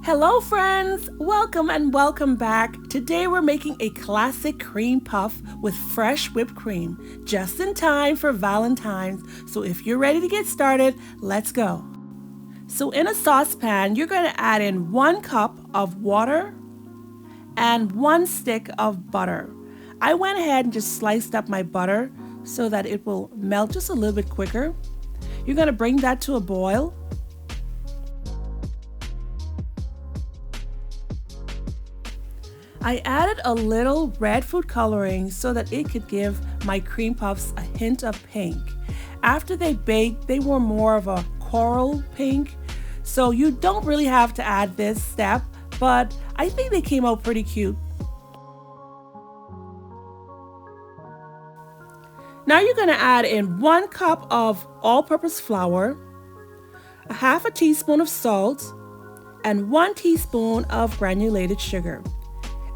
Hello friends, welcome and welcome back. Today we're making a classic cream puff with fresh whipped cream, just in time for Valentine's. So if you're ready to get started, let's go. So in a saucepan, you're going to add in 1 cup of water and 1 stick of butter. I went ahead and just sliced up my butter so that it will melt just a little bit quicker. You're going to bring that to a boil. I added a little red food coloring so that it could give my cream puffs a hint of pink. After they baked, they were more of a coral pink, so you don't really have to add this step, but I think they came out pretty cute. Now you're going to add in 1 cup of all-purpose flour, a half a teaspoon of salt, and 1 teaspoon of granulated sugar.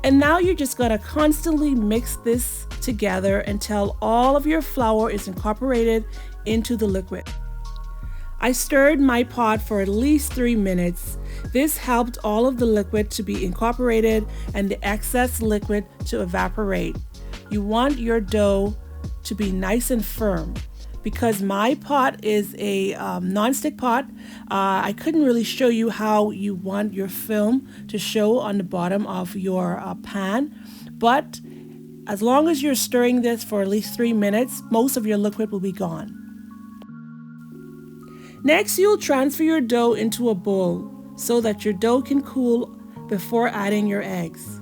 And now you're just going to constantly mix this together until all of your flour is incorporated into the liquid. I stirred my pot for at least 3 minutes. This helped all of the liquid to be incorporated and the excess liquid to evaporate. You want your dough to be nice and firm. Because my pot is a non-stick pot, I couldn't really show you how you want your film to show on the bottom of your pan, but as long as you're stirring this for at least 3 minutes, most of your liquid will be gone. Next, you'll transfer your dough into a bowl so that your dough can cool before adding your eggs.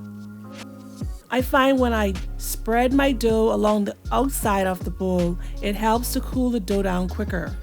I find when I spread my dough along the outside of the bowl, it helps to cool the dough down quicker.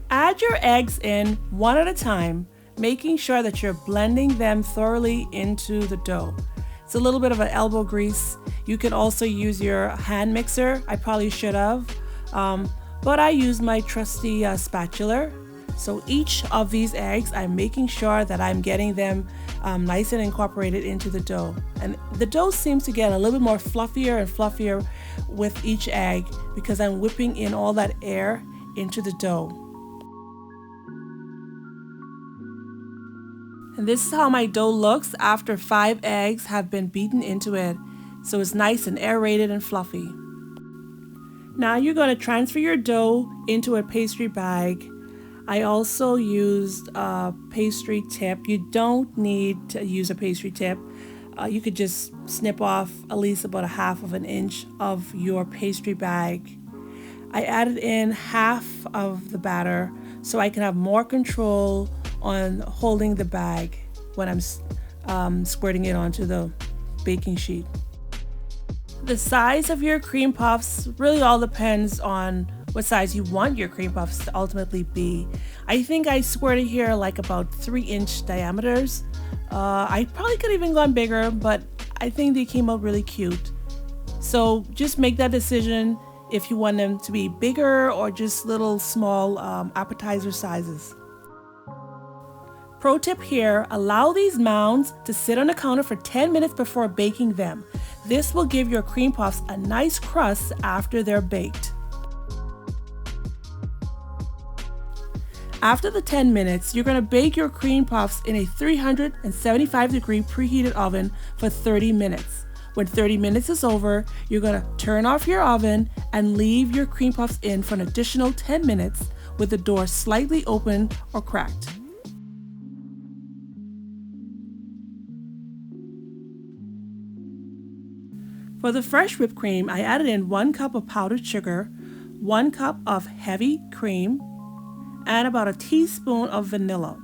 Add your eggs in one at a time, making sure that you're blending them thoroughly into the dough. It's a little bit of an elbow grease. You can also use your hand mixer. I probably should have, but I used my trusty spatula. So each of these eggs, I'm making sure that I'm getting them nice and incorporated into the dough. And the dough seems to get a little bit more fluffier and fluffier with each egg because I'm whipping in all that air into the dough. And this is how my dough looks after 5 eggs have been beaten into it. So it's nice and aerated and fluffy. Now you're going to transfer your dough into a pastry bag. I also used a pastry tip. You don't need to use a pastry tip. You could just snip off at least about 1/2 inch of your pastry bag. I added in half of the batter so I can have more control on holding the bag when I'm squirting it onto the baking sheet. The size of your cream puffs really all depends on what size you want your cream puffs to ultimately be. I think I squirted here like about 3-inch diameters. I probably could have even gone bigger, but I think they came out really cute. So just make that decision if you want them to be bigger or just little small appetizer sizes. Pro tip here, allow these mounds to sit on the counter for 10 minutes before baking them. This will give your cream puffs a nice crust after they're baked. After the 10 minutes, you're going to bake your cream puffs in a 375-degree preheated oven for 30 minutes. When 30 minutes is over, you're going to turn off your oven and leave your cream puffs in for an additional 10 minutes with the door slightly open or cracked. For the fresh whipped cream, I added in 1 cup of powdered sugar, 1 cup of heavy cream, and about a teaspoon of vanilla.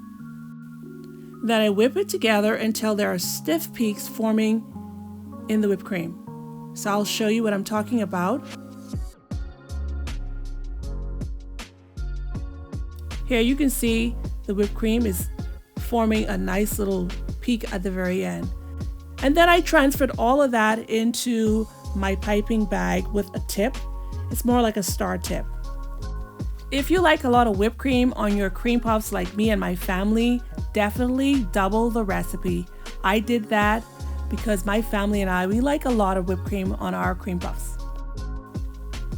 Then I whip it together until there are stiff peaks forming in the whipped cream. So I'll show you what I'm talking about. Here you can see the whipped cream is forming a nice little peak at the very end. And then I transferred all of that into my piping bag with a tip. It's more like a star tip. If you like a lot of whipped cream on your cream puffs like me and my family, definitely double the recipe. I did that because my family and we like a lot of whipped cream on our cream puffs.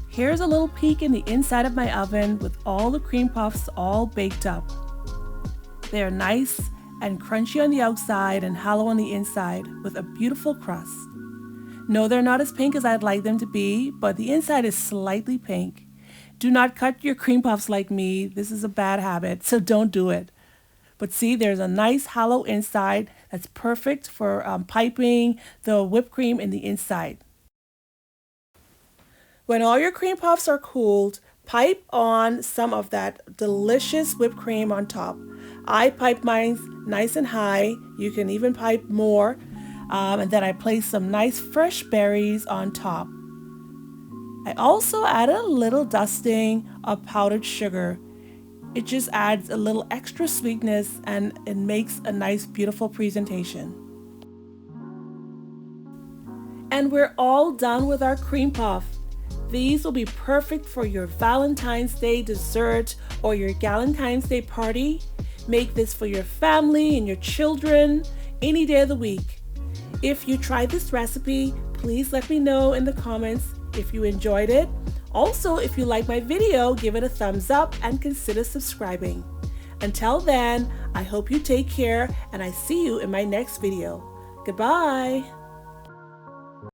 Here's a little peek in the inside of my oven with all the cream puffs all baked up. They are nice and crunchy on the outside and hollow on the inside with a beautiful crust. No, they're not as pink as I'd like them to be, but the inside is slightly pink. Do not cut your cream puffs like me. This is a bad habit, so don't do it. But see, there's a nice hollow inside that's perfect for piping the whipped cream in the inside. When all your cream puffs are cooled, pipe on some of that delicious whipped cream on top. I pipe mine nice and high. You can even pipe more. And then I place some nice fresh berries on top. I also added a little dusting of powdered sugar. It just adds a little extra sweetness and it makes a nice, beautiful presentation. And we're all done with our cream puff. These will be perfect for your Valentine's Day dessert or your Galentines Day party. Make this for your family and your children any day of the week. If you tried this recipe, please let me know in the comments if you enjoyed it. Also, if you like my video, give it a thumbs up and consider subscribing. Until then, I hope you take care and I see you in my next video. Goodbye.